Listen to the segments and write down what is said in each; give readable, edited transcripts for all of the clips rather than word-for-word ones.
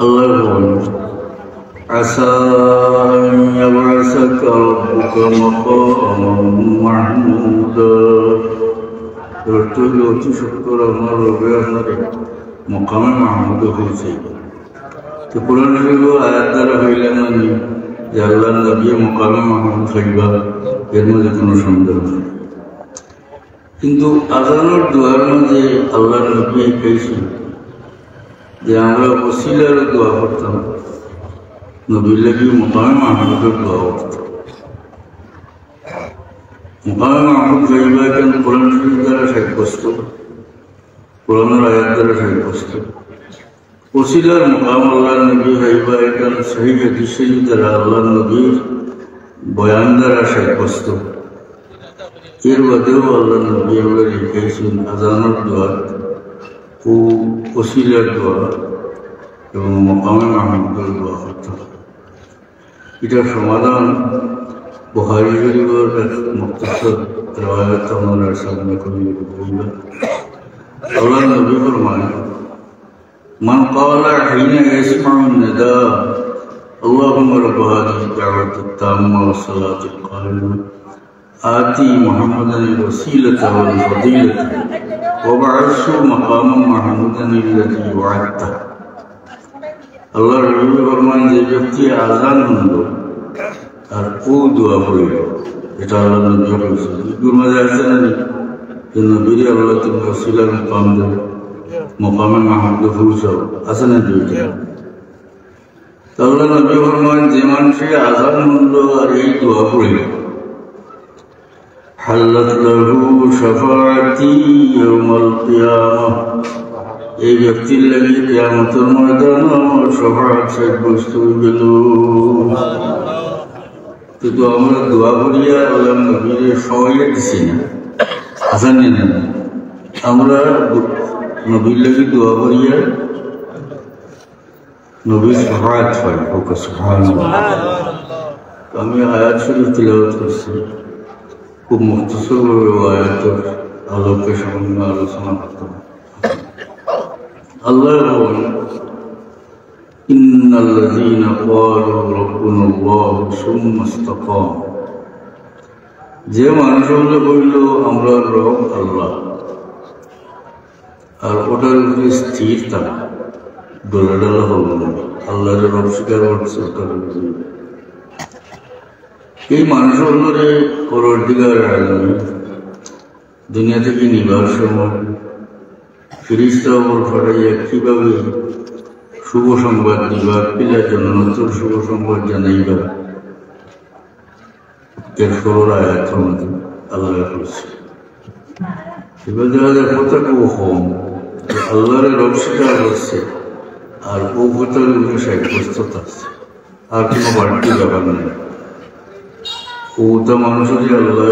আল্লাহ বলেন আসা ইয়াবআসাকা রাব্বুকা মাকামান মাহমুদা। অতি সত্তর আমার রবে আপনার মকামে মাহমুদ হয়েছে। তো কোরআন শরীফ আয়াত দ্বারা হইলেন মানে যে আল্লাহ নবী মকামে মাহমুদ হইবা, এর মধ্যে কোনো সন্দেহ নেই। কিন্তু আজানোর দোয়ার মধ্যে আল্লাহ নবী পেয়েছিল যে আমরা ওসিলার দোয়া করতাম, নবীর লাগি মকামে মাহমুদের দোয়া করতাম। মকামে মাহমুদ হইবা কেন কোরআন শরীফ দ্বারা সাব্যস্ত, কোরআনের আয়াত দ্বারা সাব্যস্ত। ওসিলার মকাম আল্লাহ নবী হইবা এটা সহি হাদিস শরীফ দ্বারা আল্লাহ নবীর বয়ান দ্বারা সাব্যস্ত। এর বাদেও আল্লাহ নবী আমরা লিখেছেন আজানোর দোয়া ও ওসিলার দোয়া এবং মকামে মাহমুদের দোয়া করতাম। এটার সমাধান বুখারী শরীফের এক মুক্তাসর রওয়ায়াত আমরা সামনে করিয়ে বললাম। আল্লাহ নবী ফরমান মান ক্বালা হিনা ইয়াসমাউ নিদা আল্লাহুম্মা রাব্ব হাযিহি দাওয়াতি তাম্মা ওয়াস সালাতিল কায়িমা আতি মুহাম্মাদান ওয়াসিলাতা ওয়াল ফাদিলাতা ওয়াবআসহু মাকামান মাহমুদান আল্লাযী ওয়া'আদতা। আল্লাহ নবী ফরমান যে ব্যক্তি আযান শুনলো আর ও দোয়া পড়ল, এটা আল্লাহ নবী বলেছে। গুরমাজে আছে না যে নবীর আল্লাহ তুমি ওসিলার মুকাম দেব, মুকামে মাহমুদে পৌঁছাও, আছে না দুইটা। আল্লাহ নবী ফরমান যে মানুষে আযান শুনলো আর এই দোয়া পড়ল হাল্লাত লাহু শাফাআতি ইয়াউমাল কিয়ামাহ, এই ব্যক্তির লাগি কিয়ামতের ময়দানে আমার শাফাআত সাব্যস্ত হইল। কিন্তু আমরা দোয়া করিয়া আল্লাহ নবীর সহায় দিছি না, আসান না। আমরা নবীর লাগি দোয়া করিয়া নবীর শাফাআত পাই। সুবহানাল্লাহ। আমি আয়াত শরীফ তিলাওয়াত করছি, খুব মুখতসরভাবে আয়াতের আলোকে সামান্য আলোচনা করতাম। আল্লাহ বলেন ইন্নাল্লাযীনা ক্বালু রাব্বুনাল্লাহু সুম্মা ইসতাকামু, যে মানুষগুলো বলল আমরা রব আল্লাহ আর ওটার উপরে স্থির থাকা, ডোলাডালা হল না, আল্লাহর রব স্বীকার করছে ওটার উপরে, এই মানুষগুলোরে পরবর্তীকার আলমী দুনিয়া থেকে নিবার সময় ফেরেশতা ওপর ফাটাইয়া কিভাবে শুভ সংবাদ দিবা, পিলার জন্য নতুন শুভ সংবাদ জানাইবা, এর ষোলোর আয়াত আমাদের আল্লাহ করেছে। এবার দেখা যায় কথা কেউ কম আল্লাহরে রব স্বীকার করছে আর ও কথার উপরে সাব্যস্ত আছে, আর কোনো বাড়তি ব্যাপার নেই। ওটা মানুষের আল্লাহ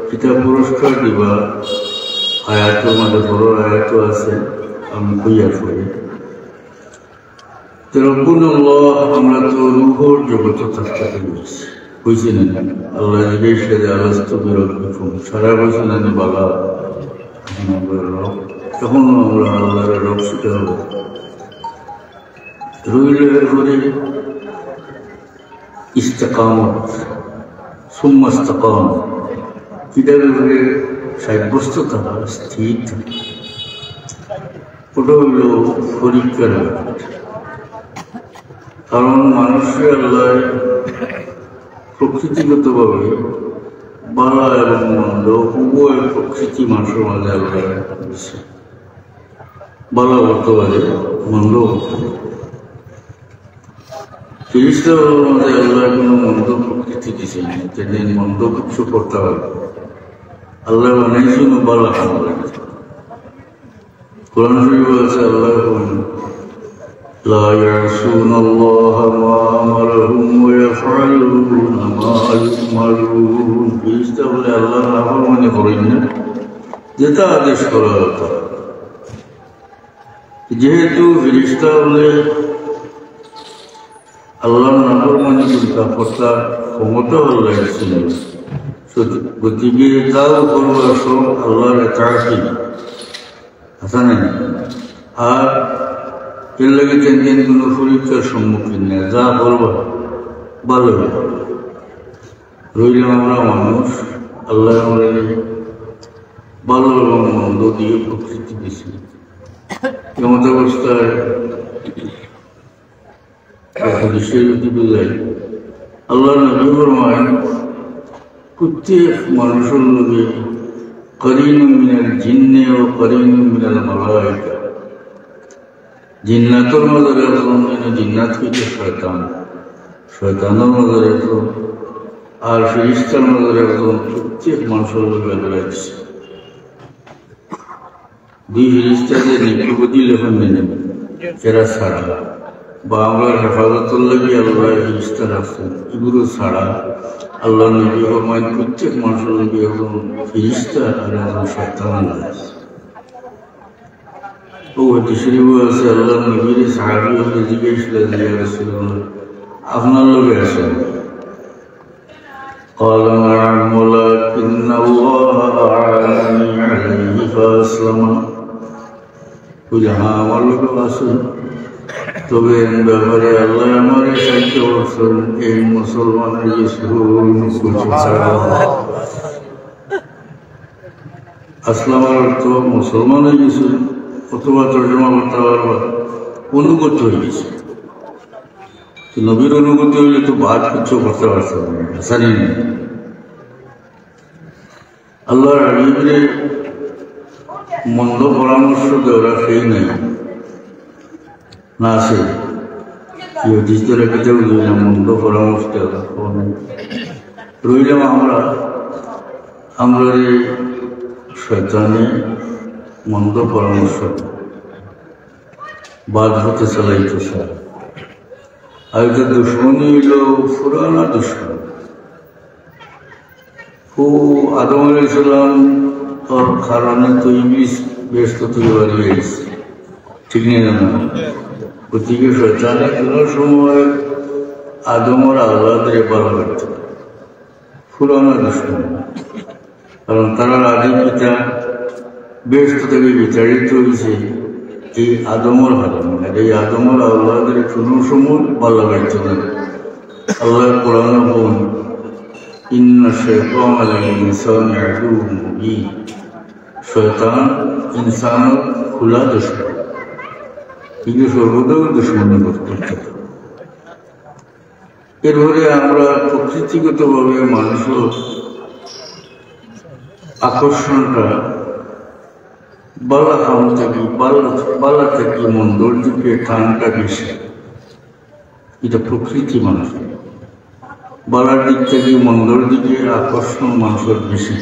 কিতাব পুরস্কার দিবা আয়াতের মধ্যে বড় আয়াতও আছে, আমি কইয়া করি রব্বুনাল্লাহ। আমরা তো রূহর জগতে থাকতে পেরেছি, বুঝছি না আল্লাহ জিজ্ঞেস করে আলাস্তু বিরব্বিকুম, সারা বছর আমি বালা রব, তখন আমরা আল্লাহর রব স্বীকার হব। রইলের পরে ইস্তেকামত সুম্মা ইসতাকাম, কিতাবের উপরে সাব্যস্ত থাকা, স্থির থাকা, ওটা হইল পরীক্ষার ব্যাপার। কারণ মানুষের আল্লাহ প্রকৃতিগতভাবে বালা এবং মন্দ উভয় প্রকৃতি মানুষের মাঝে আল্লাহ দিচ্ছে, বালা করতে পারে মন্দ করতে পারে। ফেরেশতার মধ্যে আল্লাহ কোনো মন্দ প্রকৃতি দিছে না, যেদিন মন্দ কিছু করতে হবে আল্লাহ বানাইছেন বালা কাম করে। কোরআন শরীফ বলছে আল্লাহ লা ইয়াসুনাল্লাহা মা আমারহুম ওয়া ইয়াফআলুনা মা ইউমারুন। ফেরেশতা বলে আল্লাহর নাফরমানি করেন না, যেটা আদেশ করা হতো। যেহেতু ফেরেশতা বলে আল্লাহর নাফরমানি করতে ক্ষমতা আল্লাহ ছিল, গতিকে তাও করবো সব আল্লাহর ইতাআতি, আচ্ছা না আর এর লাগে তেমন কোনো পরীক্ষার সম্মুখীন নেই, যা বলবা ভালো রইলাম আমরা মানুষ। আল্লাহ আমরা ভালো এবং মন্দ দিয়ে প্রকৃতি দিয়েছি। এমত অবস্থায় যদি বোঝাই আল্লাহ নবী ফরমায় প্রত্যেক মানুষের লোকে করিনু মিনাল জিন্নে ও করিনু মিনাল মালায়েকা। জিন্নাতর নজরে একজন জিন্নাত হইতে শয়তান, শয়তানের নজরে একজন, আর ফেরেশতার নজরে একজন। প্রত্যেক মানুষের লোকে রয়েছে দুই ফেরেশতাদের নিকটবর্তী লেখন নেন, এরা ছাড়া বা আমরা হেফাজতের লাগে আল্লাহ ফেরেশতা রাখছেন, এগুলো ছাড়া আল্লাহ নবী ফরমায় প্রত্যেক মানুষের লোকে একজন ফেরেশতা আর একজন শয়তান আছে। ও শরীফও আছে আল্লাহ নবীর সাহাবী হলে জিজ্ঞেস করেছিলেন আপনার লোকে আছেন? قال نعم ولكن الله أعانني عليه فأسلم। হ্যাঁ আমার লোকে আছেন, তবে ব্যাপারে আল্লাহ আমার সাহায্য করছেন এই মুসলমানের আসলামের অর্থ মুসলমান হয়ে গেছে, অথবা তর্জমা করতে পারবা অনুগত হয়ে গেছে। নবীর অনুগতি হইলে তো বাদ কিছু করতে পারছে না। আল্লাহর হাবিবের মন্দ পরামর্শ দেওয়া সেই নাই না আছে ইহুদিদের কেউ রইলাম মন্দ পরামর্শ দেওয়া রইলাম আমরা এই শয়তানে মন্দ পরামর্শ বাদ হতে চালাইতেছে। আর এটা দুশ্মনী হইল পুরানা দুশ্মন। আদম আলাইহিস সালাম ওর কারণে তো ইবলিস ব্যস্ত তৈরি হয়ে গেছে, ঠিক নেই না? ওদিকে শয়তানে কোনো সময় আদমের আল্লাহদের পার করতে পুরানা দুশ্মন, কারণ তারা আদি পিতা ব্যস্ত থেকে বিতাড়িত হয়েছে এই আদমের হারানো। এই আদমের আল্লাহদের কোনো সময় ভালো লাগছে না। আল্লাহ কোরআন বলেন ইন্না শাইতানা লিল ইনসানি আদুউম মুবিন। শয়তান ইনসানের খোলা দুশমন, কিন্তু সর্বদা দুশমনি করতে থাকে। এরপরে আমরা প্রকৃতিগতভাবে মানুষের আকর্ষণটা বালা কাম থেকে বালা থেকে মন্দর দিকে টানটা বেশি, এটা প্রকৃতি মানুষের। বালার দিক থেকে মন্দর দিকে আকর্ষণ মানুষের বেশি,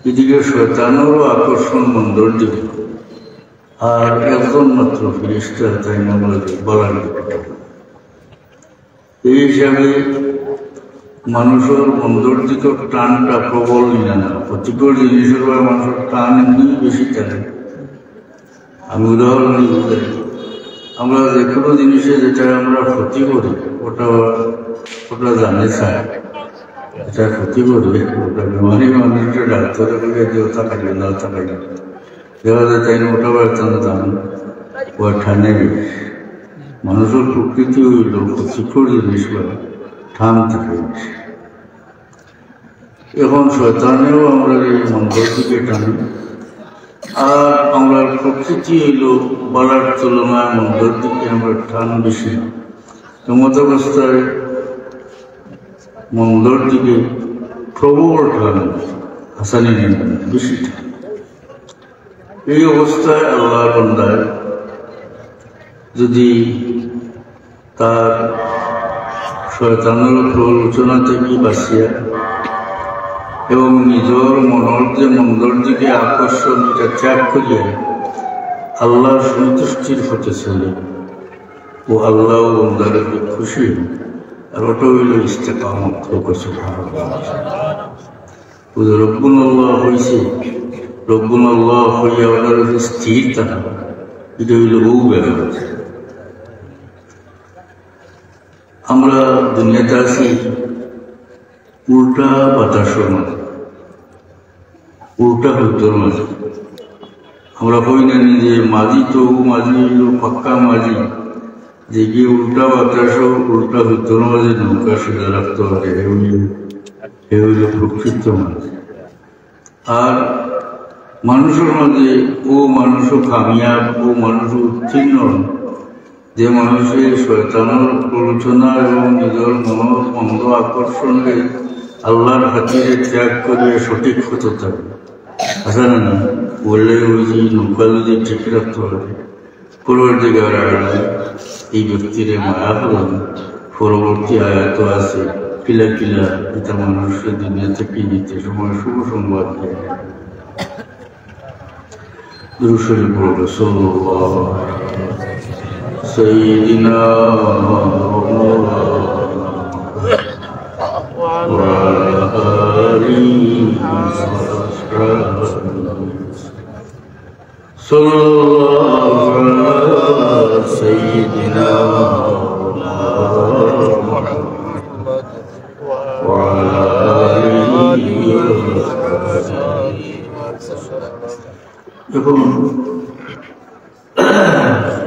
এদিকে শয়তানেরও আকর্ষণ মন্দর দিকে। আর একজন মাত্র ফেরেশতা তাই না বালার দিকে। এই হিসাবে মানুষের মন্দর দিকে টানটা প্রবল নিয়ে না, প্রতিকূল জিনিসের মানুষের টান এমনি বেশি থাকে। আমি উদাহরণ দিতে আমরা যে কোনো জিনিসে যেটা আমরা ক্ষতি করি ওটা জানে চায়, এটা ক্ষতি করি ওটা বেমারি মানুষটা ডাক্তারের বলে দেও থাকাইলে না থাকাইলে দেওয়া যায়, তাই না? ওটা বাড়তাম জান ও ঠানে মানুষের প্রকৃতি হইল প্রতিকূল জিনিস ঠান থাকে। এখন শয়তানেও আমরা এই মন্দির দিকে টানি, আর আমরা প্রকৃতি হইল বালার তুলনায় মন্দির দিকে আমরা টান বেশি। এমত অবস্থায় মন্দির দিকে প্রবল টান, হাসানি বেশি টান। এই অবস্থায় আল্লাহ বান্দায় যদি তার শয়তানের প্ররোচনা থেকে বাঁচিয়া এবং নিজের মনের যে মন্দর দিকে আকর্ষণ এটা ত্যাগ করিয়া আল্লাহর সন্তুষ্টির হতে চলে ও আল্লাহ বন্দারের খুশি, আর ওটা হইল ইস্তেকামত। রব্বুল আল্লাহ হয়েছে, রব্বুল আল্লাহ হইয়া ওটার স্থির থাকা, এটা হইল বহু ব্যাপার। আমরা দুনিয়াতে আছি উল্টা বাতাসের মাঝে, উল্টা হইতর মাঝে। আমরা কই না যে মাঝি তো মাঝি হইল পাক্কা মাঝি, যে গিয়ে উল্টা বাতাসও উল্টা ভিতর মাঝে নৌকা সোজা রাখতে পারে, এ হইল প্রকৃত মাঝি। আর মানুষের মাঝে ও মানুষও কামিয়াব, ও মানুষও উত্তীর্ণ যে মানুষের শয়তানের প্ররোচনা এবং নিজের মনের মন্দ আকর্ষণে আল্লাহর খাতিরে ত্যাগ করে সঠিক হতে থাকে। আসে না না বললে ওই যে নৌকা যদি ঠিক রাখতে হবে, পরবর্তীকার এই ব্যক্তির মায়া হলেন। পরবর্তী আয়াত আছে কিলা কিলা এটা মানুষের দুনিয়া থেকে নিতে সময় শুভ সংবাদ দেয়। দুরূদ পড়ব সাল্লাল্লাহু সাইয়্যিদিনা ওয়া আলা আলিহি সাল্লাল্লাহু আলা সাইয়্যিদিনা মুহাম্মদ ওয়া আলা আলিহি এখন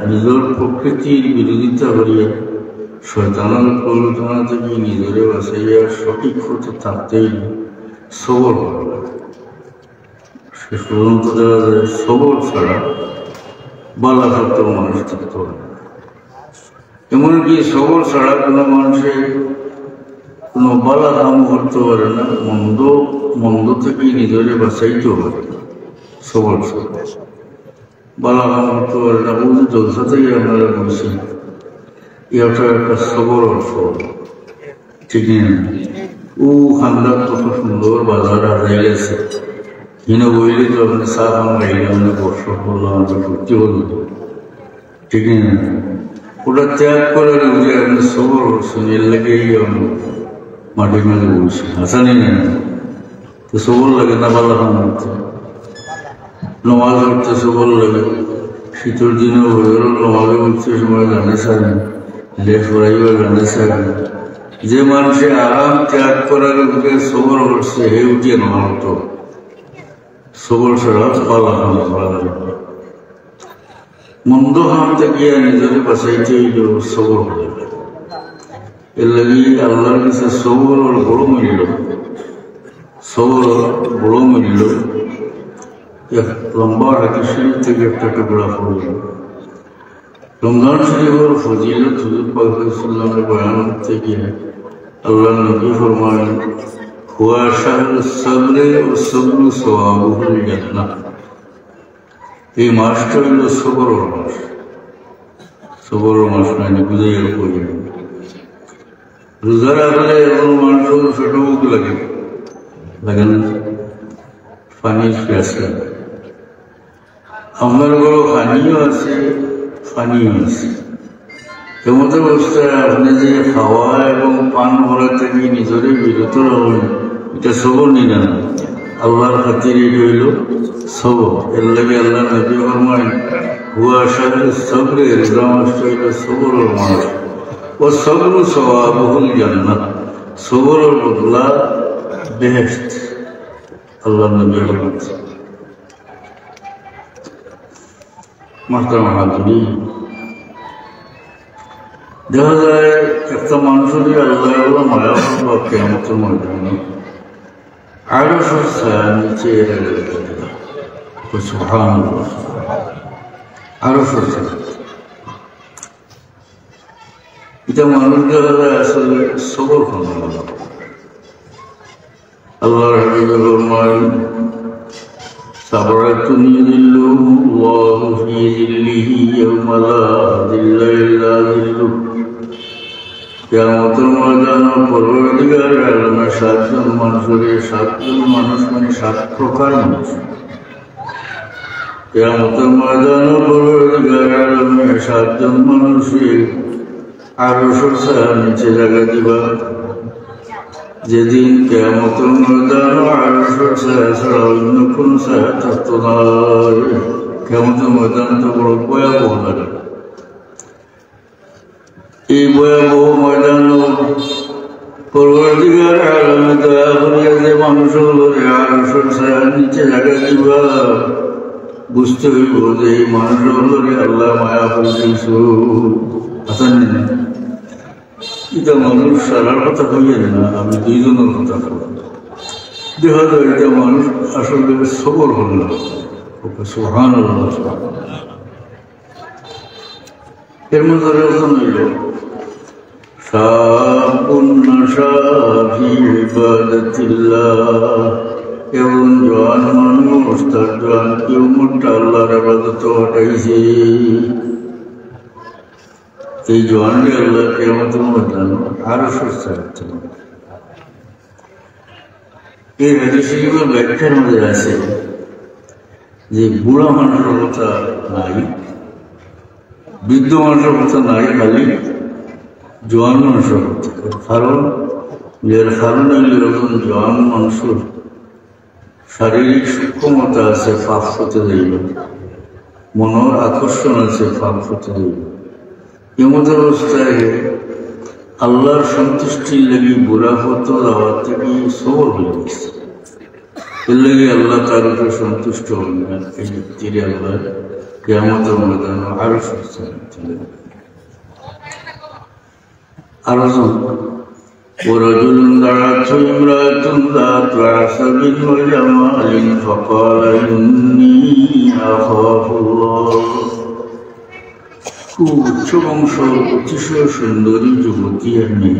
নিজের প্রকৃতির বিরোধিতা করিয়া শয়তানের প্ররোচনা থেকে নিজেরে বাঁচাইয়া সঠিক হতে থাকতেই সবর করা। শেষ পর্যন্ত দেখা যায় সবর ছাড়া বালা থাকতেও মানুষ থাকতে পারে। এমনকি সবর ছাড়া কোনো মানুষের কোনো বালা কাম করতে পারে না, মন্দ থেকে নিজেরে বাঁচাইতেও পারে না। সবর ছাড়া বালা কাম করতে পারে না। ওই জলসা থেকে আপনারা বলছেন এটা একটা সবর অর্থ, ঠিক না? ও খান্দার কত সুন্দর বাজার হারাই গেছে, হিনো বইলে তো আপনি চা খান গাইলে অনেক বর্ষ করলো, আমাদের সত্যি হলো, ঠিক না? ওটা ত্যাগ করে বুঝে আপনি সবর করছেন, এর লাগেই মাটির মেলে বলছি হাসানি না। তো সবর লাগে না বালা কাম করতে, নমাজ পড়তে সবর লাগে। শীতের দিনে নমাজে উঠতে সময় গানে ছাড়েন, লেখ পড়াইবার গানে ছাড়েন। যে মানুষে আরাম ত্যাগ করার উপরে সবর করছে হে উঠিয়ে নমাজ তো সবর ছাড়া পালা কাম করা যাবে। মন্দ হাম থেকে নিজের বাঁচাইতে সবর করে। এর লাগি আল্লাহর কাছে সবরের বড় মূল্য, সবরের বড় মূল্য। এক লম্বা হাদিস শরীফ থেকে একটা টুকরা পড়ল। রমজান শরীফের ফজিলত হুজুর পাক সাল্লাল্লাহু আলাইহি বয়ান করতে গিয়ে আল্লাহর নবী ফরমালেন, হুয়া শাহরুস সাবরে ওয়া সাবরু সওয়াবুল জান্নাহ। এই মাসটা হইল সবরের মাস। সবরের মাস মানে বুঝাইয়া করি, রোজা রাখলে এমন মানুষের ছোট মুখ লাগে, লাগে না? পানির প্যাস লাগে। আমার বড় পানিও আছে, পানিও আছে। এমত অবস্থায় আপনি যে খাওয়া এবং পান করা থেকে নিজেরই বিরত রাখবেন, এটা সবর নিলেন না। আল্লাহর খাতিরে হইল সবর। এর লাগে আল্লাহ নবী ফরমায়েন, হুয়া শাহরুস সাবরে, রোজা মাসটা হইল সবরের মাস। ও সবরু সওয়াবুল জান্নাহ, সবরের বদলা বেহেশত। আল্লাহ নবী ফরমাইছে। মাহতারাম হাজিরিন, দেখা যায় একটা মানুষের আল্লাহ মায়া বা কিয়ামতের ময়দানে আরশের ছায়ার নিচে সুবহানাল্লাহ, আরশের ছায়া। এটা মানুষ দেখা যায় আসলে সবর করে। আল্লাহর হাবিব ফরমান, সাবরাতুন ইযিল্লুহুল্লাহু ফি যিল্লিহি ইয়াওমা লা যিল্লা ইল্লা যিল্লুহু। কিয়ামতের ময়দানে পরবর্তীকার আলমে সাতজন মানুষ মানে 7 প্রকার মানুষ। কিয়ামতের ময়দানে পরবর্তীকার আলমে 7জন মানুষের আরশের ছায়ার নিচে জায়গা দিবা। যেদিন কিয়ামতের ময়দানে আরশের ছায়া ছাড়া অন্য কোনো ছায়া থাকতো না। কিয়ামতের ময়দান তো বড় ভয়াবহ লাগে। এই ভয়াবহ ময়দান পরবর্তীকার আলমে দয়া করিয়া যে মানুষগুলো আরশের ছায়ার নিচে জায়গা দিবা, বুঝতে হইব যে এই মানুষের হলে আল্লাহ মায়া করেছেন আসান না এটা মানুষ সারার কথা হইয়েন না, আমি দুইজনের কথা বলব। দেখা যায় এটা মানুষ আসলে সবর হল না, সুবহান আল্লাহ। এর মধ্যে রকম হইল এবং জোয়ান মানুষ তার জোয়ান কেউ মনটা আল্লাহর ইবাদত হটাইছে। এই জোয়ানকে আল্লাহ কিয়ামতের ময়দানে আরো সস্তা রাখতে হবে। এই হাদিস শরীফের ব্যাখ্যার মধ্যে আছে যে বুড়া মানুষের কথা নাই, বৃদ্ধ মানুষের কথা নাই, খালি জোয়ান মানুষের কথা। কারণ এর কারণে এরকম জোয়ান মানুষের শারীরিক সূক্ষ্মতা আছে, পাপ হতে যাইব, মনের আকর্ষণ আছে, পাপ হতে যাইব। এমন অবস্থায় আল্লাহর সন্তুষ্টির লাগি বুড়া হতো যাওয়ার থেকে সবর হয়ে গেছে। এর লাগে আল্লাহ তার উপরে সন্তুষ্ট হন না। এই ব্যক্তির আল্লাহ কিয়ামতের ময়দানে আরো সস্তা দিলেন। আরো ورجل دعته امرأة ذات عصب وجمال فقال إني أخاف الله। খুব উচ্চ বংশ, অতিশয় সুন্দরী যুবতী আমি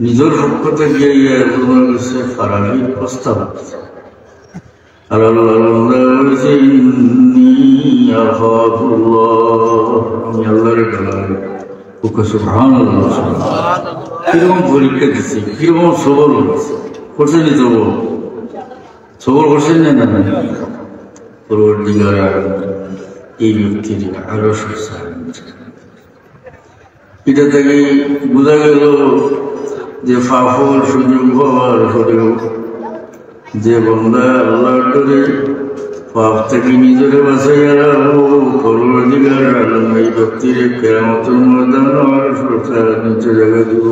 নিজের পক্ষ থেকে তোমার কাছে ফারাবির প্রস্তাব আর বলেছে ইন্নী আখাফুল্লাহ, আমি আল্লাহর ডরাই। সুবহানাল্লাহ। কিরকম পরীক্ষা দিচ্ছে, কিরকম সবর করছে নি, সবর করছেন না না পরবর্তীকার এই ব্যক্তির আরো সস্তা। এটা থেকে বোঝা গেল যে ফাফর সুযোগ হওয়ার পরেও যে বন্দা আল্লাহর ডরে পাপ থেকে নিজেরে বাঁচাইয়া রাখবো, পরবর্তীকার এই ব্যক্তির কিয়ামতের ময়দানে আরো সস্তা নিচে জায়গা দিব।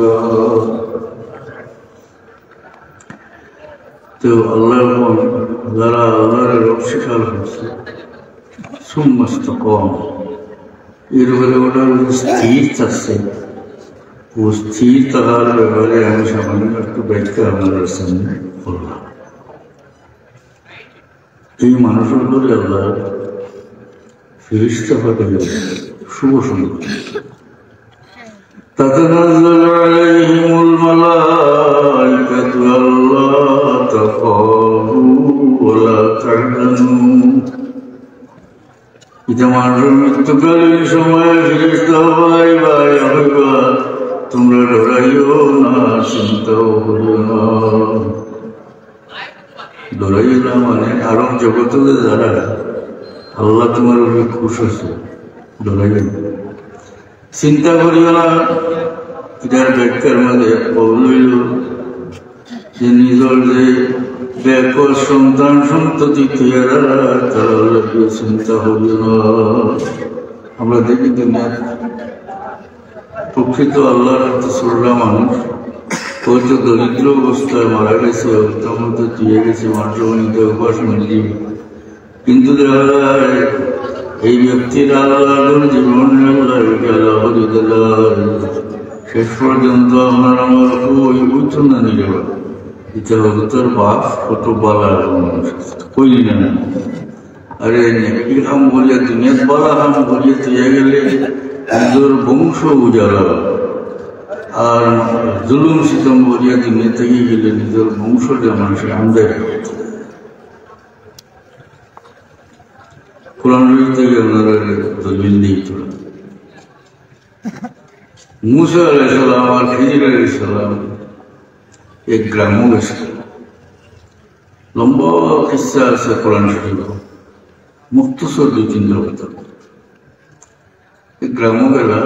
তো আল্লাহ যারা আল্লাহর রব স্বীকার করছে সমস্ত কম এর উপরে ওটা স্থির থাকছে, ও স্থির থাকার ব্যাপারে আমি সামান্য একটু ব্যাখ্যা আপনার সামনে করলাম। এই মানুষের উপরে আল্লাহ ফেরেশতা পাঠাইল শুভ সংবাদ। তাতানাজ্জালু আলাইহিমুল মালাইকাতু আল্লা তাখাফু ওয়া লা তাহজানু। এটা মানুষের মৃত্যুকালীন সময় ফেরেশতা হইবা, তোমরা ডরাইও না, চিন্তাও করিও না। ডরাইও না মানে আরব জগতে যারা আল্লাহ তোমার উপরে খুশ হচ্ছে, ডরাইও না, চিন্তা করিও না। এটার ব্যাখ্যার মধ্যে বলল যে নিজের যে ব্যাপক সন্তান সন্ততি তারা চিন্তা করিও না। আমরা দেখি দুনিয়া প্রকৃত আল্লাহর সুররা মানুষ হয়তো দরিদ্র অবস্থায় মারা গেছে, তার মধ্যে দিয়ে গেছে মানুষ উপাসনা জীব, কিন্তু দেখা যায় এই ব্যক্তির আল্লাহর জীবন শেষ পর্যন্ত আপনার আমার ওই বুঝতো না নিলে এটা হলো তোর বাপ কত বালা মানুষ কইলি না। আরে নেকি হাম বলিয়া দুনিয়াত বালা হাম বলিয়া দিয়ে গেলে নিজের বংশ উজালা, আর জুলুম সিতম বলিয়া দুনিয়া থেকে গেলে নিজের বংশটা মানুষের আমদানি। কোরআন থেকে ওনারা দলিল নেই তোলা। মুসা আলাইহিস সালাম আর খিজির আলাইহিস সালাম এক গ্রামও গেছিল। লম্বা কিসসা আছে কোরআন শরীফ, মুখতসর 2-3 কথা। এক গ্রামও গেলা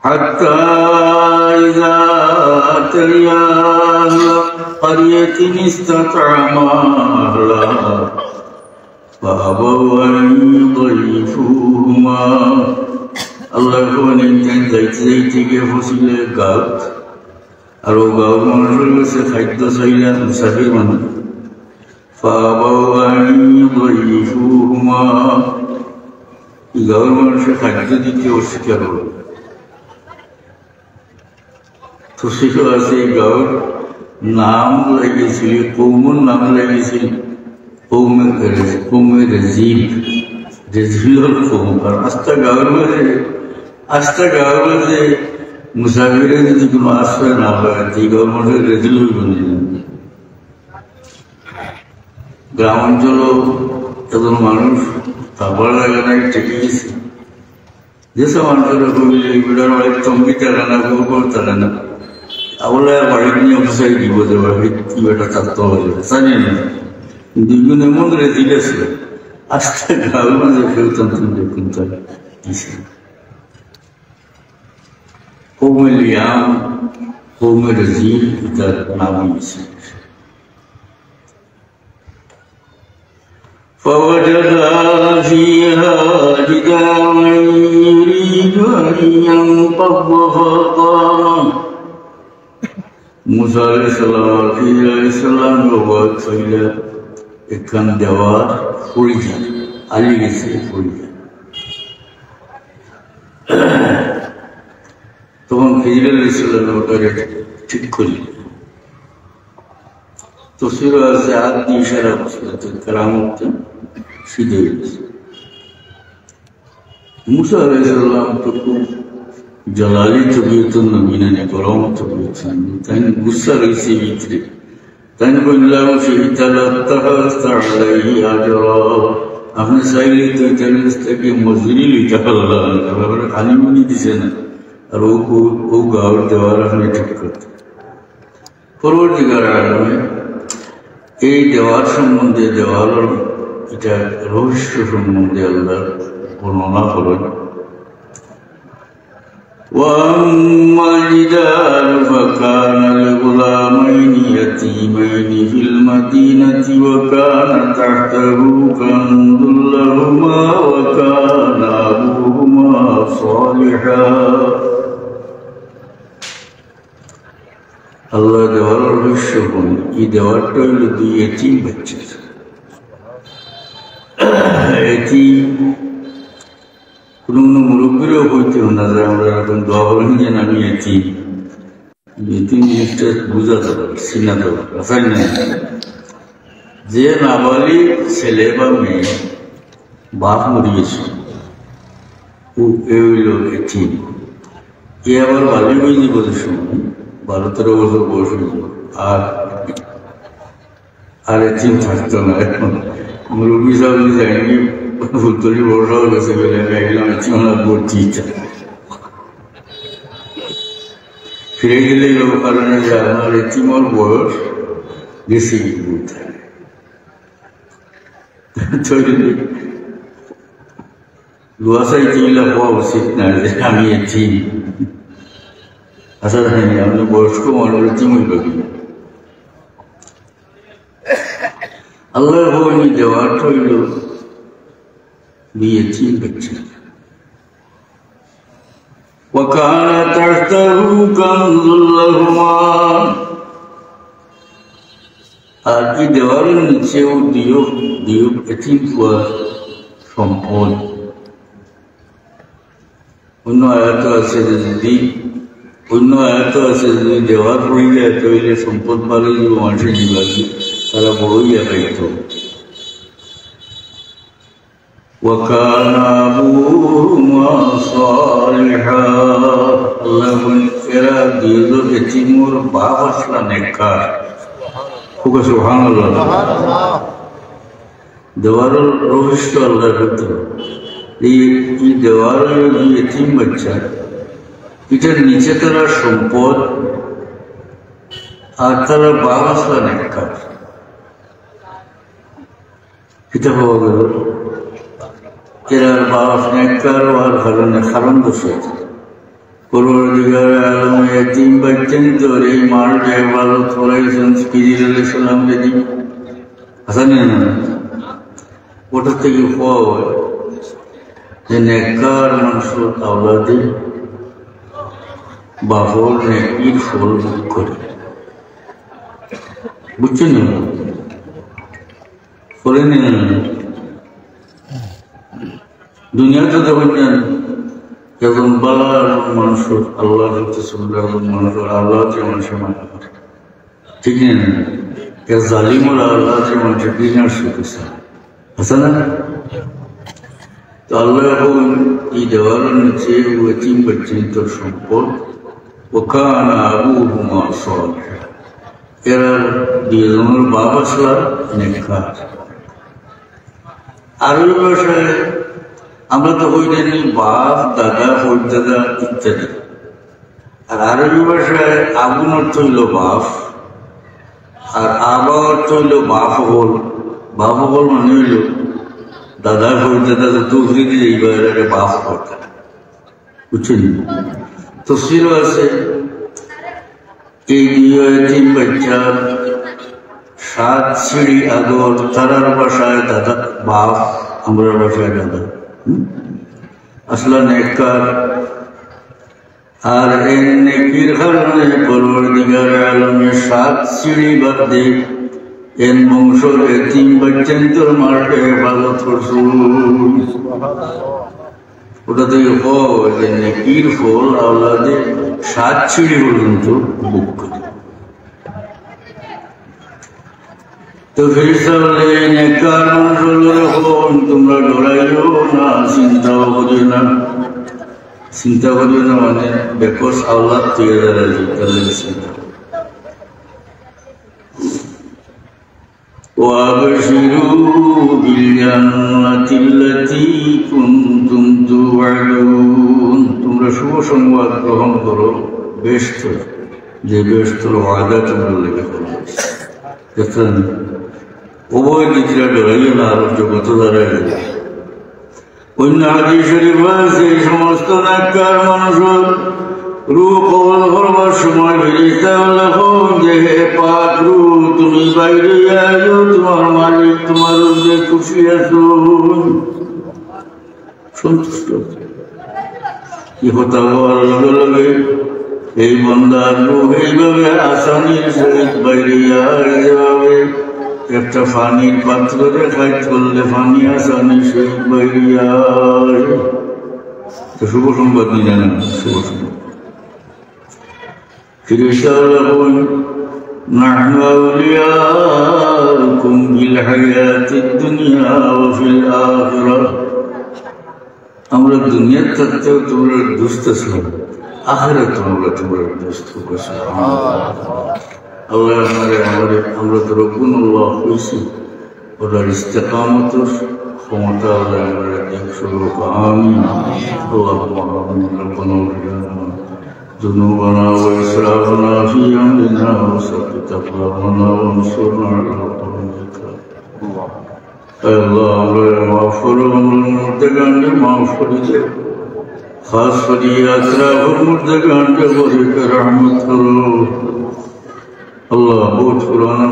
হাত্তা ইযা তারিয়া قرية استطعما أهلها فأبوا أن يضيفوهما আল্লাহ যাইতে গিয়ে ফসিলে গাঁত আর ও গাঁও মানুষের কাছে খাদ্য চাইলেন মুসাফির মানুষ فأبوا أن يضيفوهما গাঁর মানুষের খাদ্য দিতে অস্বীকার হল। তো সেসব আছে এই গাঁর নাম লাগিয়েছিল, কৌমুর নাম লাগিয়েছিল কৌমে রেজিল। রেজিল হল কৌম। আর আস্থা গাঁর মাঝে মুসাফিরে যদি কোনো আশ্রয় না হয় এই গাঁর মানুষের রেজিল হইব না। গ্রাম অঞ্চলও তখন মানুষ তারপর লাগে না ঠেকে গেছে। যেসব মানুষেরা কবিলে বিড়ার অনেক তম্বি থাকে না, গোবর থাকে না, আবলে বাড়ি নিয়ে অফিসাই দিব যে কি বেটা থাকতে হবে জানি না। দুইগুণ এমন রেজিল আছে আস্থা গাঁর মাঝে ফেরতাম দেখুন তারা দিছে কৌমে লিয়াম কৌমে রেজিল তার নাম দিয়েছে। فوجدا فيها جدارا يريد أن ينقض فقام موسى عليه السلام وقال فإلى একখান দেওয়ার পড়ে যায়, আলি গেছে পড়ে যায়। তখন খিজির আলাইহিস সালাম ওটাকে ঠিক করি তসবির আছে হাত দিয়ে ইশারা করছে কেরামত সিধে গেছে। মুসা আলাইহিস সালাম তো খুব জালালি তবিয়তুন নবীনা নে গরম তবিয়ত তাই গুসা রয়েছে ভিতরে। তাই বললাম আপনি চাইলে তো থেকে মজুরি লিতে পারলাম, খানিমনি দিছে না। আর ও গাঁর দেওয়ার আপনি ঠিক করতে পরবর্তীকার আলমে এই দেওয়ার সম্বন্ধে দেওয়ার এটা রহস্য সম্বন্ধে আল্লাহ বর্ণনা করেন। وأما الجدار فكان لغلامين يتيمين في المدينة وكان تحته كنز لهما وكان أبوهما صالحا। আল্লাহ দেওয়ার রহস্য কোন এই দেওয়ারটা হইল দুই এতিম বাচ্চা। কোনো মুরব্বীরও হইতে না যে আমরা এখন দোয়া করেন যেন আমি এতিম জিনিসটা বুঝাতে পারি, চিনাতে পারি না। যে নাবালিগ ছেলে বা মেয়ে বাপ মরিয়েছে ও এ হইল এতিম। এ আবার বালি হয়ে যাবে সময় 12-13 বছর বয়স হয়ে যাবে আর এতিম থাকতো না। এখন মুরব্বী সাহেব যায়নি ফুলতলি বড় হয়ে গেছে বলে গেলাম এতিম ভর্তি ইচ্ছা ফিরে গেলে কারণে যে আমার এতিমর বয়স গেছে দোয়াশাই চিল্লা হওয়া উচিত না যে আমি এতিম। আশা হয়নি আপনি বয়স্ক মানুষ এতিম হইল কি আল্লাহর ভবনী দেওয়াটা হইল বিয়েতিম বাচ্চা। وكان تحته كنز لهما আর এই দেওয়ারের নিচেও দিও এতিম হওয়ার সম্পদ। অন্য আয়াত আছে যদি দেওয়ার পড়ে যায় তৈলে সম্পদ বাড়ে যাব মানুষের জীবাসী তারা বড়ই একাইত। وكان أبوهما صالحا আল্লাহ বলেন দিল এতিমর বাপ আসলা নেককার। সুবহানাল্লাহ। দেওয়ার রহস্য আল্লাহর ভিতরে এই দেওয়ার এতিম বাচ্চা এটার নিচে তারা সম্পদ আর তারা বাপ আসলা নেককার। এটা পাওয়া গেল এরা বাপ নেককার হওয়ার কারণ দোষে পরবর্তীকালে আলম এতিম বাচ্চেন তোর এই মার যে ভালো করাইছেন খিজির আলাইহিস সালামকে দিন আসেন না ওটা থেকে পাওয়া হয় যে নেককার মানুষ আওলাদে বাপর নেকির ফল ভোগ করে। বুঝছেন না করে নিন দুনিয়াতে দেখেন যখন বালা মানুষ আল্লাহ মানুষ আল্লাহ যে মানুষের মানা করে ঠিক না জালিম আল্লাহ যে মানুষের ডিনার শিখেছে আছে না তো আল্লাহ এখন এই দেওয়ার নিচে ওয়েটিং করছেন তোর সম্পদ ওখানে আবু হুমা সল এরা দুজনের বাপ আসলা নেখার আরবি ভাষায় আমরা তো ওই জানি বাপ দাদা দাদা ইত্যাদি আর আরবি ভাষায় আগুন অর্থ হইল বাপ আর আবা অর্থ হইল বাপ হল মানে হইল দাদা দাদা তুফরি দিয়ে এইবার বাপ করতে বুঝছেন তসবিরও আছে এই তিন বাচ্চা 7 সিঁড়ি আগর তারার বাসায় দাদা বাপ আমরা বাসায় দাদা আসলা নেককার আর এই নেকির কারণে পরবর্তীকার আলমে 7 সিঁড়ি বাদ দিয়ে এন বংশের তিন বাচ্চান তোর মারকে হেফাজত করছুন ওটা থেকে যে নেকির ফল আল্লাহদের 7 সিঁড়ি পর্যন্ত বুক করে তো ফেরেশতা বলে নেককার মানুষগুলো যখন তোমরা ডরাইও না চিন্তাও করিও না মানে বেকস আল্লাহ থেকে দাঁড়ালি তাহলে চিন্তা وَأَبْشِرُوا بِالْجَنَّةِ الَّتِي كُنْتُمْ تُوعَدُونَ তোমরা শুভ সংবাদ গ্রহণ করো বেহেশত যে বেহেশতের ওয়াদা তোমরা লেগে করো দেখেন উভয় দিকরা ডরাইও না আর জগত দাঁড়ায় অন্য হাদিস শরীফ আছে সমস্ত নেককার মানুষের রূহ কবল করবার সময় ফেরেশতা বলেন যে হে পাক রূহ তুমি বাইরে আছো তোমার মালিক তোমার উপরে খুশি আছো সন্তুষ্ট কি হতে হওয়ার লগে লগে এই বান্দার রূহ এইভাবে আসানির সহিত বাইরে যেভাবে একটা পানির পাত্র দেখাই চললে পানি আসানির সহিত বাইরে তো শুভ সংবাদ নিয়ে জানেন শুভ সংবাদ نحن أولياؤكم في الحياة الدنيا وفي الآخرة আমরা দুনিয়ার থাকতেও তোমরা দুস্থ ছিল আখিরাত তোমরা দুস্থ করছো আল্লাহ আমরা তো রব্বুল্লাহ হইছি ওদের ইস্তেকামতের ক্ষমতা আল্লাহ আমরা দেখছো আমিন আল্লাহুম্মা আমিন রব্বানা ذنوبنا وإسرافنا في أمرنا وثبت أقدامنا وانصرنا على القوم الكافرين الله আমরা মাফ করো আমরা মুর্দাগানকে মাফ করে দে খাস করে আতরাফ মুর্দাগানকে বরকে রহমত করো আল্লাহ বহুত পুরানা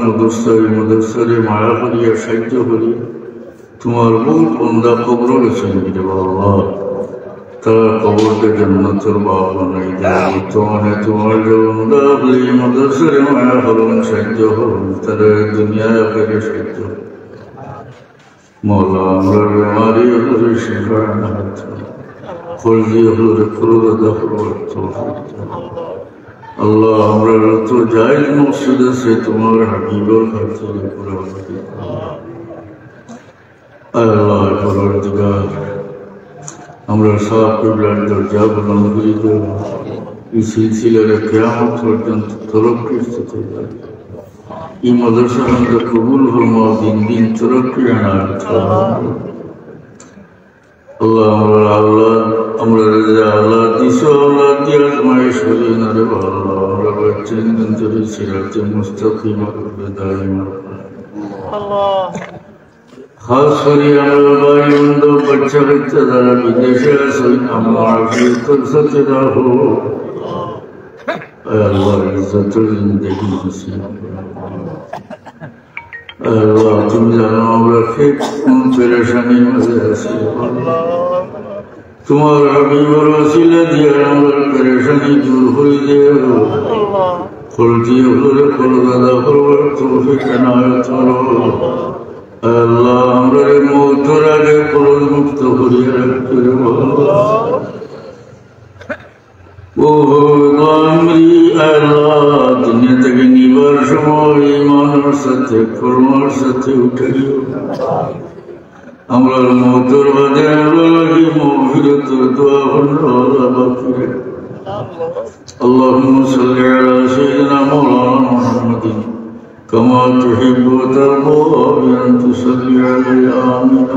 মুদস্সারে মায়া করিয়া সাহায্য করি তোমার বহুত বন্দা কবর গেছে আল্লাহ তারা কবরকে জান্নাতের বাপ বানাই দেয় তোমার বন্দা বলি মাদ্রাসারে মায়া হরণ সাহায্য হরণ তারা দুনিয়ায় আখেরে সাহায্য মৌলা আমরা বেমারি হলে শিফা না ফরজি হলে ফুরুদা আল্লাহ আমরা তো যাই মসজিদ আছে তোমার হাবিবর খাতিরে করে আল্লাহ পরওয়ারদিগার আমরা সব কিবলার দরজা বন্ধ করে দেব এই সিলসিলার কিয়ামত পর্যন্ত তরক্কিত থাকবে এই মাদ্রাসা আমরা কবুল ফরমা দিন তরক্কি আনার আল্লাহ আমরা আল্লাহ দিস আল্লাহ দিয়ে আজমাইশ করি না রে আল্লাহ আমরা বাচ্চেন কিন্তু সিরাতে মুস্তাকিম করবে দাঁড়িয়ে আল্লাহ খাস করে আমরা ভাই বন্ধু বাচ্চা বাচ্চা যারা বিদেশে আছে আমার সাথে রাখো আল্লাহ ইজ্জতের জিন্দেগি নসিব আল্লাহ তুমি জানো আমরা ঠিক কোন পেরেশানির মধ্যে আছি তোমার হাবিবর ওসিলা দিয়ে আমার পেরেশানি দূর হয়ে দেও ফলটি হলে ফল দাদা করবার তৌফিক এনায়েত করো আল্লাহ আমরা মৌতের আগে ক্রোধ মুক্ত করিয়া রাখতে ও আল্লাহ দুনিয়া থেকে নিবার সময় ইমানের সাথে কর্মের সাথে উঠে গিয়ে আমরা মৌতের বাদে লাগি মগফিরাত দোয়া করলে বাকি اللهم صل على سيدنا مولانا محمد كما تحب وترضى بأن تصلي عليه آمين